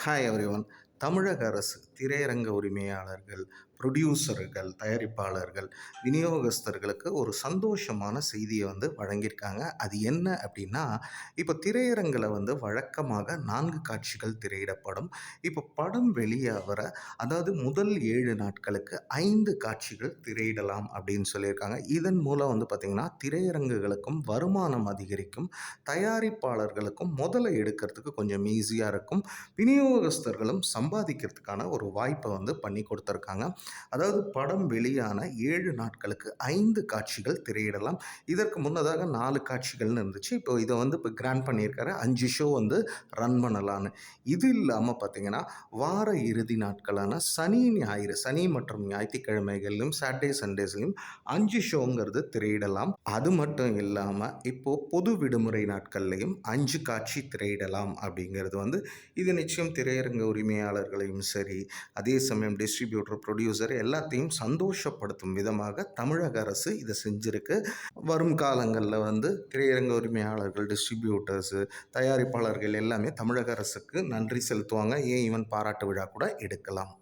Hi everyone. தமிழக அரசு திரையரங்க உரிமையாளர்கள், புரொடியூசர்கள், தயாரிப்பாளர்கள், விநியோகஸ்தர்களுக்கு ஒரு சந்தோஷமான செய்திய வழங்கியிருக்காங்க. அது என்ன அப்டின்னா, இப்போ திரையரங்குல வழக்கமாக 4 காட்சிகள் திரையிடப்படும். இப்போ படம் வெளியாவர அதாவது முதல் 7 நாட்களுக்கு 5 காட்சிகள் திரையிடலாம் அப்படின்னு சொல்லியிருக்காங்க. இதன் மூலம் பார்த்தீங்கன்னா, திரையரங்குகளுக்கும் வருமானம் அதிகரிக்கும். தயாரிப்பாளர்களுக்கும் முதல எடுக்கிறதுக்கு கொஞ்சம் ஈஸியா இருக்கும். விநியோகஸ்தர்களும் சம்பாதிக்கிறதுக்கான ஒரு வாய்ப்பை பண்ணி கொடுத்துருக்காங்க. அதாவது படம் வெளியான 7 நாட்களுக்கு 5 காட்சிகள் திரையிடலாம். இதற்கு முன்னதாக 4 காட்சிகள்னு இருந்துச்சு. இதை இப்போ கிராண்ட் பண்ணியிருக்காரு. 5 ஷோ ரன் பண்ணலான்னு. இது இல்லாமல் பார்த்தீங்கன்னா, வார இறுதி நாட்களான சனி, ஞாயிறு, சனி மற்றும் ஞாயிற்றுக்கிழமைகளிலும் சாட்டர்டே சண்டேஸ்லையும் 5 ஷோங்கிறது திரையிடலாம். அது மட்டும் இல்லாமல் இப்போ பொது விடுமுறை நாட்கள்லையும் 5 காட்சி திரையிடலாம் அப்படிங்கிறது இது நிச்சயம் திரையரங்க உரிமையாளர்களையும் சரி, அதே சமயம் டிஸ்ட்ரிபியூட்டர், ப்ரொடியூசர் எல்லாத்தையும் சந்தோஷப்படுத்தும் விதமாக தமிழக அரசு இதை செஞ்சிருக்கு. வரும் காலங்களில் திரையரங்க உரிமையாளர்கள், டிஸ்ட்ரிபியூட்டர்ஸு, தயாரிப்பாளர்கள் எல்லாமே தமிழக அரசுக்கு நன்றி செலுத்துவாங்க. ஏன் ஈவன் பாராட்டு விழா கூட எடுக்கலாம்.